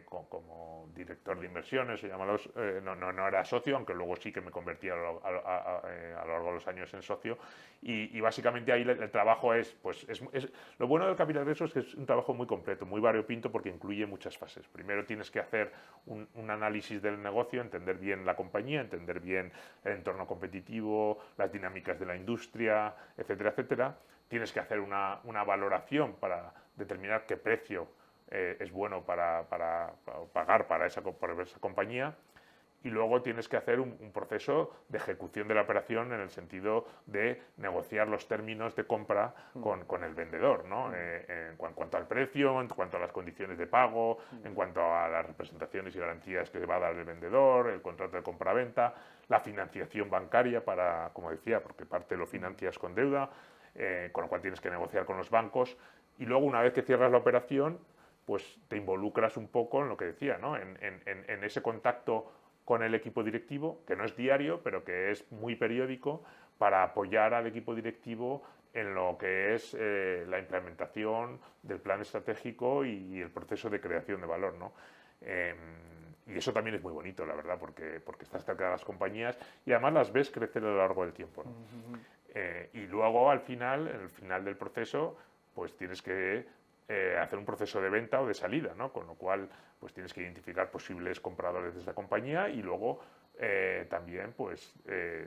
S2: como director de inversiones, no era socio, aunque luego sí que me convertí a lo largo de los años en socio, y básicamente ahí el trabajo lo bueno del capital riesgo es que es un trabajo muy completo, muy variopinto, porque incluye muchas fases. Primero tienes que hacer un análisis del negocio, entender bien la compañía, entender bien el entorno competitivo, las dinámicas de la industria, etcétera, etcétera. Tienes que hacer una valoración para determinar qué precio es bueno para pagar por esa compañía, y luego tienes que hacer un proceso de ejecución de la operación en el sentido de negociar los términos de compra con el vendedor, ¿no? En cuanto al precio, en cuanto a las condiciones de pago, en cuanto a las representaciones y garantías que va a dar el vendedor, el contrato de compra-venta, la financiación bancaria para, como decía, porque parte lo financias con deuda, con lo cual tienes que negociar con los bancos, y luego una vez que cierras la operación, pues te involucras un poco en lo que decía, ¿no? En ese contacto con el equipo directivo, que no es diario, pero que es muy periódico, para apoyar al equipo directivo en lo que es la implementación del plan estratégico y el proceso de creación de valor, ¿no? Y eso también es muy bonito, la verdad, porque estás cerca de las compañías y además las ves crecer a lo largo del tiempo, ¿no? Y luego, en el final del proceso, pues tienes que hacer un proceso de venta o de salida, ¿no? Con lo cual, pues tienes que identificar posibles compradores de esa compañía y luego también, pues,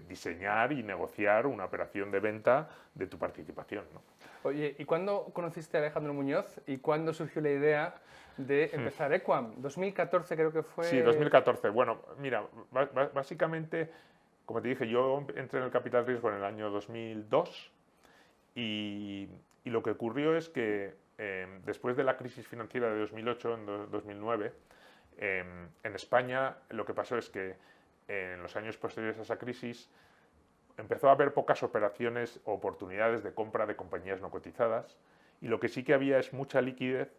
S2: diseñar y negociar una operación de venta de tu participación, ¿no?
S1: Oye, ¿y cuándo conociste a Alejandro Muñoz y cuándo surgió la idea de empezar Equam? 2014 creo que fue.
S2: Sí, 2014. Bueno, mira, básicamente, como te dije, yo entré en el capital riesgo en el año 2002 y lo que ocurrió es que después de la crisis financiera de 2008, en 2009, en España lo que pasó es que en los años posteriores a esa crisis empezó a haber pocas operaciones o oportunidades de compra de compañías no cotizadas, y lo que sí que había es mucha liquidez,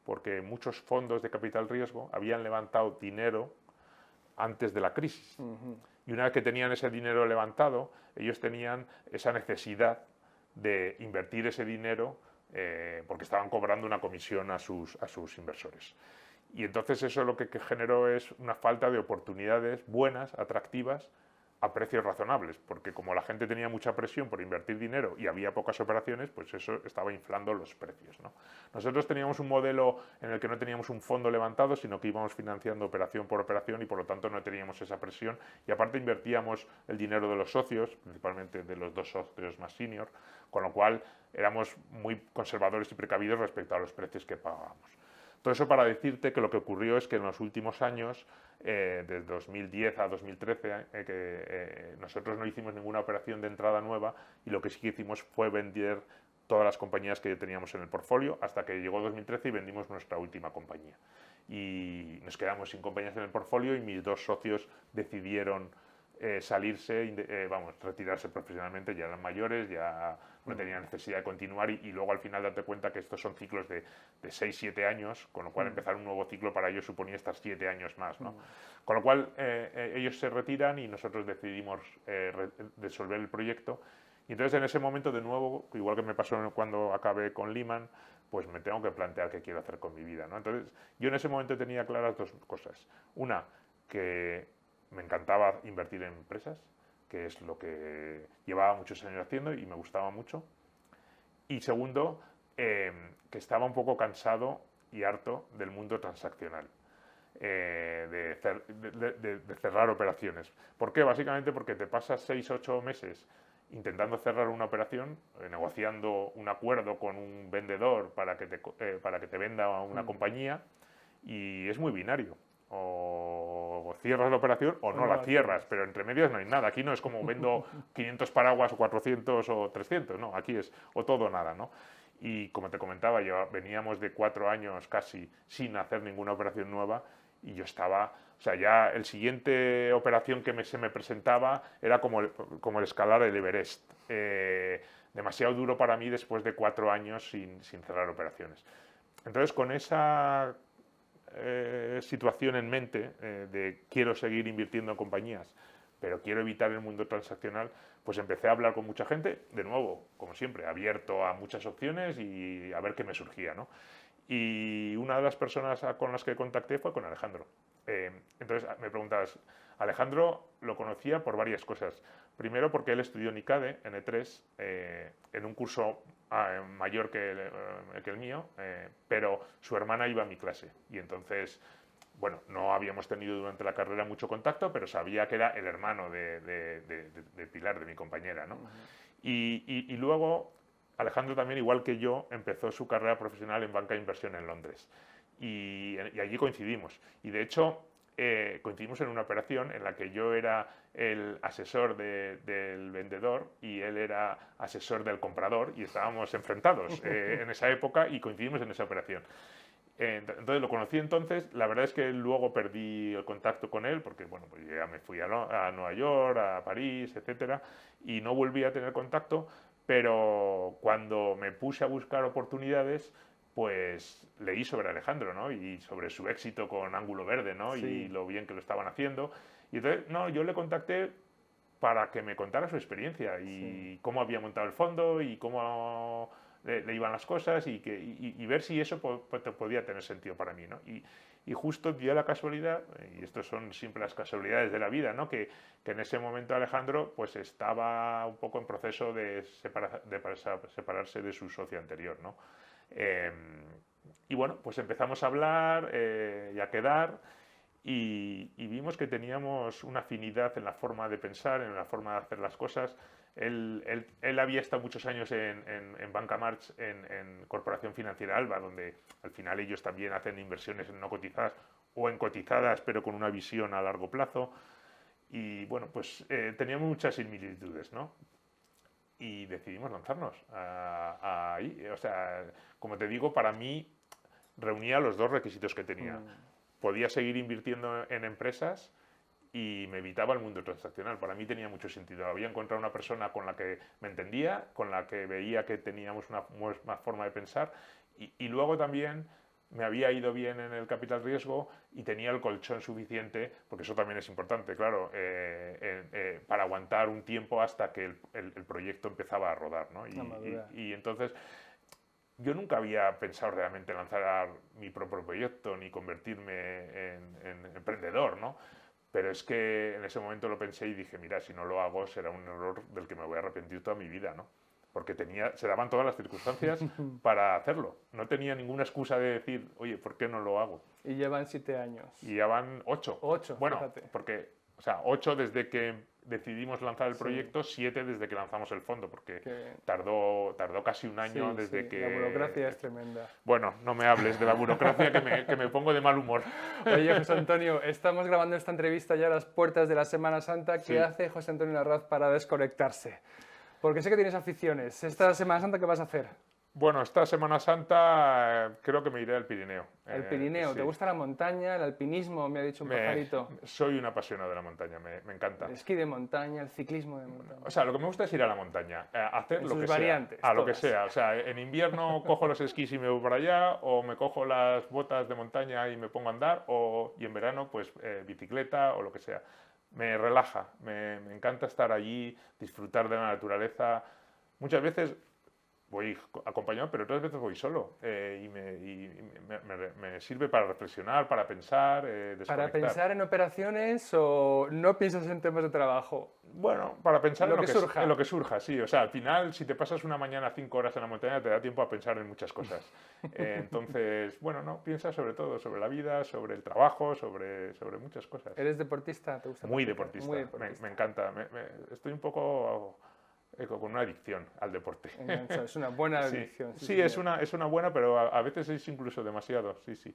S2: porque muchos fondos de capital riesgo habían levantado dinero antes de la crisis. Y una vez que tenían ese dinero levantado, ellos tenían esa necesidad de invertir ese dinero porque estaban cobrando una comisión a sus inversores. Y entonces eso lo que generó es una falta de oportunidades buenas, atractivas, a precios razonables, porque como la gente tenía mucha presión por invertir dinero y había pocas operaciones, pues eso estaba inflando los precios, ¿no? Nosotros teníamos un modelo en el que no teníamos un fondo levantado, sino que íbamos financiando operación por operación y por lo tanto no teníamos esa presión, y aparte invertíamos el dinero de los socios, principalmente de los dos socios más senior, con lo cual éramos muy conservadores y precavidos respecto a los precios que pagábamos. Todo eso para decirte que lo que ocurrió es que en los últimos años, desde 2010 a 2013, nosotros no hicimos ninguna operación de entrada nueva, y lo que sí que hicimos fue vender todas las compañías que teníamos en el portfolio hasta que llegó 2013 y vendimos nuestra última compañía. y nos quedamos sin compañías en el portfolio y mis dos socios decidieron salirse, retirarse profesionalmente, ya eran mayores, ya no tenían necesidad de continuar y luego al final darte cuenta que estos son ciclos de 6-7 años, con lo cual empezar un nuevo ciclo para ellos suponía estar 7 años más, ¿no? Con lo cual ellos se retiran y nosotros decidimos disolver el proyecto. Y entonces en ese momento de nuevo, igual que me pasó cuando acabé con Lehman, pues me tengo que plantear qué quiero hacer con mi vida, ¿no? Entonces yo en ese momento tenía claras dos cosas. Una, que me encantaba invertir en empresas, que es lo que llevaba muchos años haciendo y me gustaba mucho. Y segundo, que estaba un poco cansado y harto del mundo transaccional, de cerrar operaciones. ¿Por qué? Básicamente porque te pasas 6-8 meses intentando cerrar una operación, negociando un acuerdo con un vendedor para que te venda una compañía, y es muy binario. O cierras la operación o no la cierras, pero entre medias no hay nada. Aquí no es como vendo 500 paraguas o 400 o 300, no, aquí es o todo o nada, ¿no? Y como te comentaba, veníamos de 4 años casi sin hacer ninguna operación nueva y yo estaba, o sea, ya el siguiente operación que se me presentaba era como el escalar el Everest. Demasiado duro para mí después de 4 años sin cerrar operaciones. Entonces, con esa situación en mente de quiero seguir invirtiendo en compañías, pero quiero evitar el mundo transaccional, pues empecé a hablar con mucha gente, de nuevo, como siempre, abierto a muchas opciones y a ver qué me surgía, ¿no? Y una de las personas con las que contacté fue con Alejandro. Entonces me preguntabas, Alejandro lo conocía por varias cosas. Primero porque él estudió en ICADE, en E3, en un curso mayor que el mío, pero su hermana iba a mi clase y entonces, bueno, no habíamos tenido durante la carrera mucho contacto, pero sabía que era el hermano de Pilar, de mi compañera, ¿no? Y luego Alejandro también, igual que yo, empezó su carrera profesional en banca de inversión en Londres y allí coincidimos. Y de hecho coincidimos en una operación en la que yo era el asesor del vendedor y él era asesor del comprador y estábamos enfrentados en esa época y coincidimos en esa operación. Entonces lo conocí entonces, la verdad es que luego perdí el contacto con él porque bueno, pues ya me fui a Nueva York, a París, etcétera, y no volví a tener contacto, pero cuando me puse a buscar oportunidades, pues leí sobre Alejandro, ¿no? Y sobre su éxito con Ángulo Verde, ¿no? Sí. Y lo bien que lo estaban haciendo. Y entonces, no, yo le contacté para que me contara su experiencia y cómo había montado el fondo y cómo le iban las cosas y ver si eso podía tener sentido para mí, ¿no? Y justo dio la casualidad, y estas son siempre las casualidades de la vida, ¿no? Que en ese momento Alejandro pues estaba un poco en proceso de separarse de su socio anterior, ¿no? Y bueno, pues empezamos a hablar y a quedar y vimos que teníamos una afinidad en la forma de pensar, en la forma de hacer las cosas. Él había estado muchos años en Banca March, en Corporación Financiera Alba, donde al final ellos también hacen inversiones no cotizadas o en cotizadas, pero con una visión a largo plazo. Y bueno, pues teníamos muchas similitudes, ¿no? Y decidimos lanzarnos ahí. O sea, como te digo, para mí reunía los dos requisitos que tenía. Podía seguir invirtiendo en empresas y me evitaba el mundo transaccional. Para mí tenía mucho sentido. Había encontrado una persona con la que me entendía, con la que veía que teníamos una forma de pensar y luego también me había ido bien en el capital riesgo y tenía el colchón suficiente, porque eso también es importante, claro, para aguantar un tiempo hasta que el proyecto empezaba a rodar, ¿no? Y entonces yo nunca había pensado realmente en lanzar mi propio proyecto ni convertirme en emprendedor, ¿no? Pero es que en ese momento lo pensé y dije, mira, si no lo hago será un error del que me voy a arrepentir toda mi vida, ¿no? Porque se daban todas las circunstancias para hacerlo. No tenía ninguna excusa de decir, oye, ¿por qué no lo hago?
S1: Y llevan 7 años.
S2: Y llevan 8.
S1: 8,
S2: bueno,
S1: fíjate.
S2: Porque, o sea, 8 desde que decidimos lanzar el proyecto, 7 desde que lanzamos el fondo, porque tardó casi un año desde que...
S1: La burocracia es tremenda.
S2: Bueno, no me hables de la burocracia que me pongo de mal humor.
S1: Oye, José Antonio, estamos grabando esta entrevista ya a las puertas de la Semana Santa. ¿Qué hace José Antonio Larraz para desconectarse? Porque sé que tienes aficiones. ¿Esta Semana Santa qué vas a hacer?
S2: Bueno, esta Semana Santa creo que me iré al Pirineo.
S1: El Pirineo,
S2: Sí.
S1: ¿te gusta la montaña, el alpinismo? Me ha dicho un pajarito.
S2: Soy un apasionado de la montaña, me encanta.
S1: El esquí de montaña, el ciclismo de montaña.
S2: O sea, lo que me gusta es ir a la montaña, hacer
S1: En
S2: lo
S1: sus
S2: que
S1: variantes,
S2: sea, a lo que
S1: todas.
S2: sea. O sea, en invierno cojo los esquís y me voy para allá, o me cojo las botas de montaña y me pongo a andar, y en verano, pues bicicleta o lo que sea. Me relaja, me encanta estar allí, disfrutar de la naturaleza. Muchas veces voy acompañado, pero otras veces voy solo y me sirve para reflexionar, para pensar,
S1: ¿Para
S2: desconectar.
S1: pensar en operaciones o no piensas en temas de trabajo?
S2: Bueno, para pensar
S1: Lo que surja.
S2: en lo que surja, sí. O sea, al final, si te pasas una mañana 5 horas en la montaña, te da tiempo a pensar en muchas cosas. Entonces, bueno, no, piensa sobre todo, sobre la vida, sobre el trabajo, sobre muchas cosas.
S1: ¿Eres deportista? ¿Te gusta
S2: Muy
S1: practicar?
S2: deportista,
S1: Muy deportista.
S2: me encanta. Estoy un poco con una adicción al deporte.
S1: Enganchado. Es una buena
S2: Sí,
S1: adicción.
S2: sí, es una buena, pero a veces es incluso demasiado, sí, sí.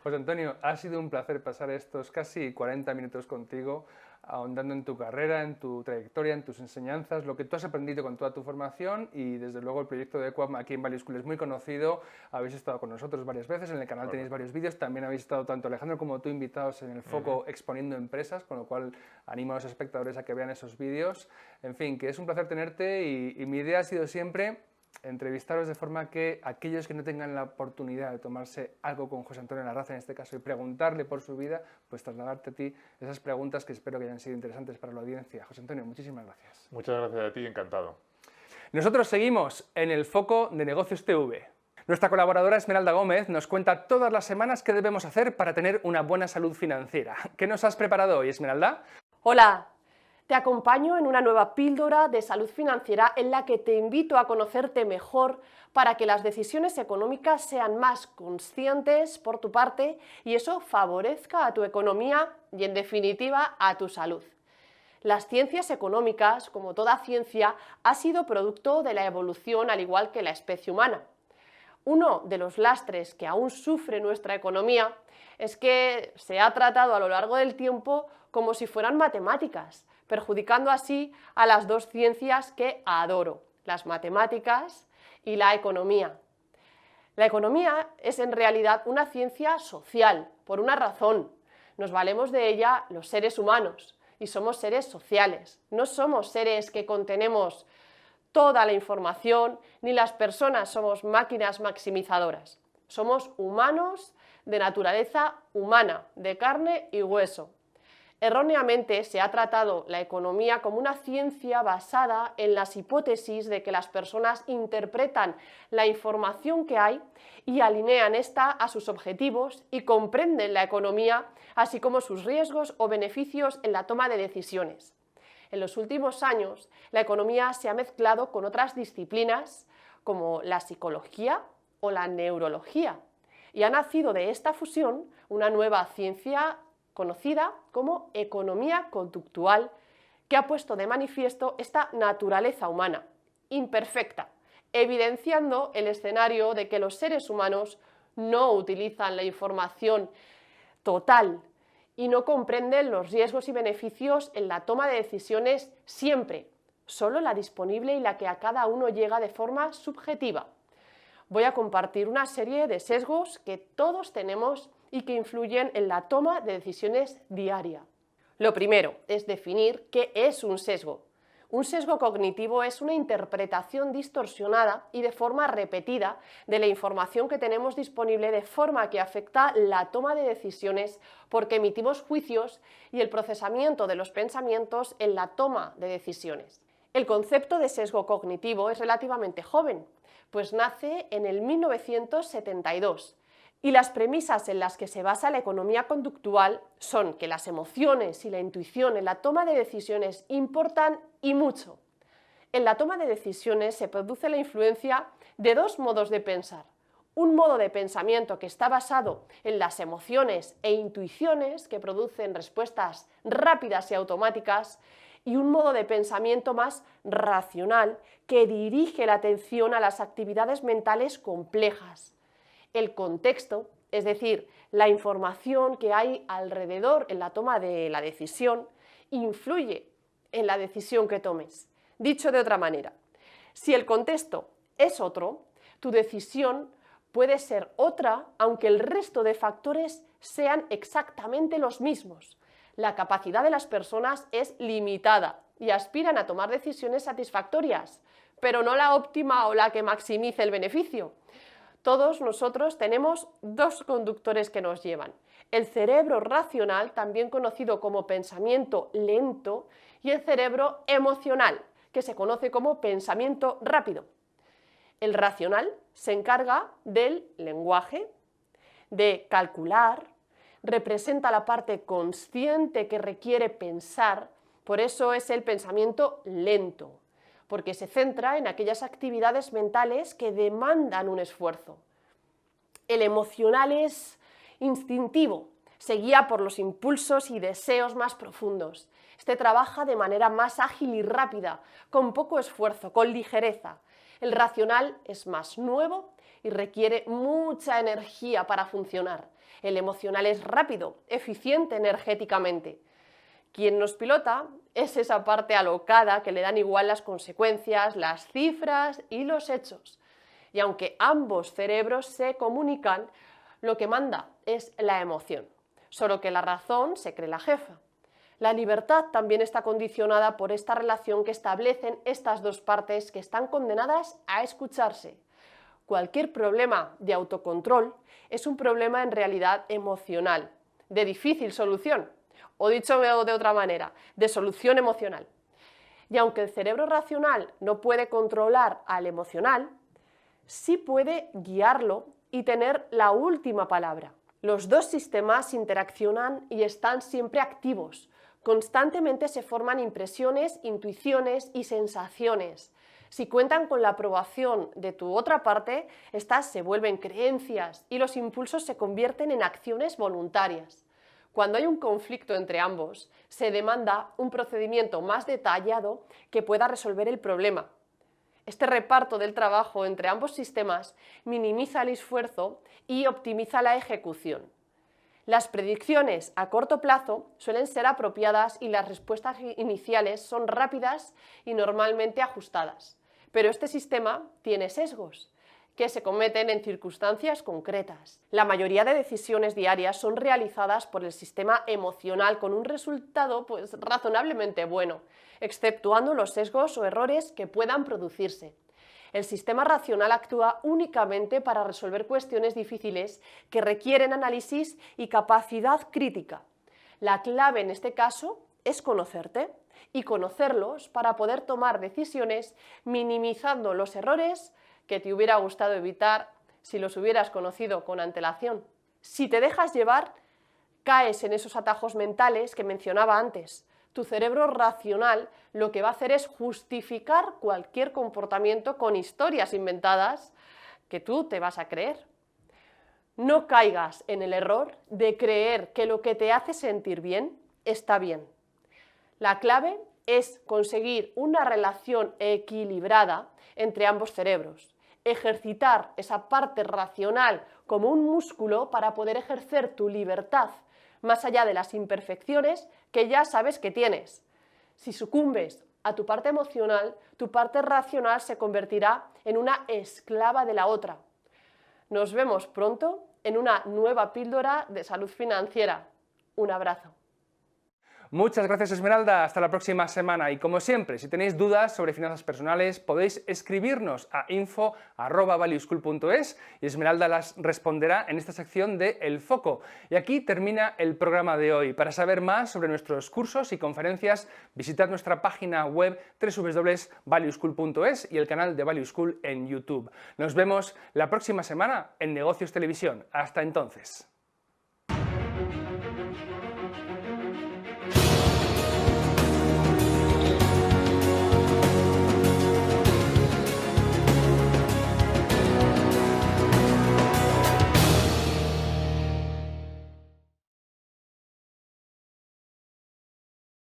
S1: José Antonio, ha sido un placer pasar estos casi 40 minutos contigo, ahondando en tu carrera, en tu trayectoria, en tus enseñanzas, lo que tú has aprendido con toda tu formación y desde luego el proyecto de EQUAM aquí en Value School es muy conocido, habéis estado con nosotros varias veces, en el canal tenéis varios vídeos, también habéis estado tanto Alejandro como tú invitados en el foco exponiendo empresas, con lo cual animo a los espectadores a que vean esos vídeos. En fin, que es un placer tenerte y mi idea ha sido siempre entrevistaros de forma que aquellos que no tengan la oportunidad de tomarse algo con José Antonio Larraz en este caso y preguntarle por su vida, pues trasladarte a ti esas preguntas que espero que hayan sido interesantes para la audiencia. José Antonio, muchísimas gracias.
S2: Muchas gracias a ti, encantado.
S1: Nosotros seguimos en el foco de Negocios TV. Nuestra colaboradora Esmeralda Gómez nos cuenta todas las semanas qué debemos hacer para tener una buena salud financiera. ¿Qué nos has preparado hoy, Esmeralda?
S3: Hola, te acompaño en una nueva píldora de salud financiera en la que te invito a conocerte mejor para que las decisiones económicas sean más conscientes por tu parte y eso favorezca a tu economía y, en definitiva, a tu salud. Las ciencias económicas, como toda ciencia, ha sido producto de la evolución al igual que la especie humana. Uno de los lastres que aún sufre nuestra economía es que se ha tratado a lo largo del tiempo como si fueran matemáticas, perjudicando así a las dos ciencias que adoro, las matemáticas y la economía. La economía es en realidad una ciencia social, por una razón. Nos valemos de ella los seres humanos y somos seres sociales, no somos seres que contenemos toda la información, ni las personas somos máquinas maximizadoras. Somos humanos de naturaleza humana, de carne y hueso. Erróneamente se ha tratado la economía como una ciencia basada en las hipótesis de que las personas interpretan la información que hay y alinean esta a sus objetivos y comprenden la economía, así como sus riesgos o beneficios en la toma de decisiones. En los últimos años, la economía se ha mezclado con otras disciplinas como la psicología o la neurología y ha nacido de esta fusión una nueva ciencia conocida como economía conductual, que ha puesto de manifiesto esta naturaleza humana, imperfecta, evidenciando el escenario de que los seres humanos no utilizan la información total y no comprenden los riesgos y beneficios en la toma de decisiones siempre, solo la disponible y la que a cada uno llega de forma subjetiva. Voy a compartir una serie de sesgos que todos tenemos y que influyen en la toma de decisiones diaria. Lo primero es definir qué es un sesgo. Un sesgo cognitivo es una interpretación distorsionada y de forma repetida de la información que tenemos disponible de forma que afecta la toma de decisiones porque emitimos juicios y el procesamiento de los pensamientos en la toma de decisiones. El concepto de sesgo cognitivo es relativamente joven, pues nace en el 1972. Y las premisas en las que se basa la economía conductual son que las emociones y la intuición en la toma de decisiones importan y mucho. En la toma de decisiones se produce la influencia de dos modos de pensar. Un modo de pensamiento que está basado en las emociones e intuiciones que producen respuestas rápidas y automáticas y un modo de pensamiento más racional que dirige la atención a las actividades mentales complejas. El contexto, es decir, la información que hay alrededor en la toma de la decisión, influye en la decisión que tomes. Dicho de otra manera, si el contexto es otro, tu decisión puede ser otra, aunque el resto de factores sean exactamente los mismos. La capacidad de las personas es limitada y aspiran a tomar decisiones satisfactorias, pero no la óptima o la que maximice el beneficio. Todos nosotros tenemos dos conductores que nos llevan: el cerebro racional, también conocido como pensamiento lento, y el cerebro emocional, que se conoce como pensamiento rápido. El racional se encarga del lenguaje, de calcular, representa la parte consciente que requiere pensar, por eso es el pensamiento lento, porque se centra en aquellas actividades mentales que demandan un esfuerzo. El emocional es instintivo, se guía por los impulsos y deseos más profundos. Este trabaja de manera más ágil y rápida, con poco esfuerzo, con ligereza. El racional es más nuevo y requiere mucha energía para funcionar. El emocional es rápido, eficiente energéticamente. Quien nos pilota es esa parte alocada que le dan igual las consecuencias, las cifras y los hechos. Y aunque ambos cerebros se comunican, lo que manda es la emoción, solo que la razón se cree la jefa. La libertad también está condicionada por esta relación que establecen estas dos partes que están condenadas a escucharse. Cualquier problema de autocontrol es un problema en realidad emocional, de difícil solución, o dicho de otra manera, de solución emocional. Y aunque el cerebro racional no puede controlar al emocional, sí puede guiarlo y tener la última palabra. Los dos sistemas interaccionan y están siempre activos. Constantemente se forman impresiones, intuiciones y sensaciones. Si cuentan con la aprobación de tu otra parte, estas se vuelven creencias y los impulsos se convierten en acciones voluntarias. Cuando hay un conflicto entre ambos, se demanda un procedimiento más detallado que pueda resolver el problema. Este reparto del trabajo entre ambos sistemas minimiza el esfuerzo y optimiza la ejecución. Las predicciones a corto plazo suelen ser apropiadas y las respuestas iniciales son rápidas y normalmente ajustadas. Pero este sistema tiene sesgos que se cometen en circunstancias concretas. La mayoría de decisiones diarias son realizadas por el sistema emocional con un resultado razonablemente bueno, exceptuando los sesgos o errores que puedan producirse. El sistema racional actúa únicamente para resolver cuestiones difíciles que requieren análisis y capacidad crítica. La clave en este caso es conocerte y conocerlos para poder tomar decisiones minimizando los errores que te hubiera gustado evitar si los hubieras conocido con antelación. Si te dejas llevar, caes en esos atajos mentales que mencionaba antes. Tu cerebro racional lo que va a hacer es justificar cualquier comportamiento con historias inventadas que tú te vas a creer. No caigas en el error de creer que lo que te hace sentir bien está bien. La clave es conseguir una relación equilibrada entre ambos cerebros, ejercitar esa parte racional como un músculo para poder ejercer tu libertad más allá de las imperfecciones que ya sabes que tienes. Si sucumbes a tu parte emocional, tu parte racional se convertirá en una esclava de la otra. Nos vemos pronto en una nueva píldora de salud financiera. Un abrazo.
S1: Muchas gracias, Esmeralda. Hasta la próxima semana. Y como siempre, si tenéis dudas sobre finanzas personales, podéis escribirnos a info@valueschool.es y Esmeralda las responderá en esta sección de El Foco. Y aquí termina el programa de hoy. Para saber más sobre nuestros cursos y conferencias, visitad nuestra página web www.valueschool.es y el canal de Value School en YouTube. Nos vemos la próxima semana en Negocios Televisión. Hasta entonces.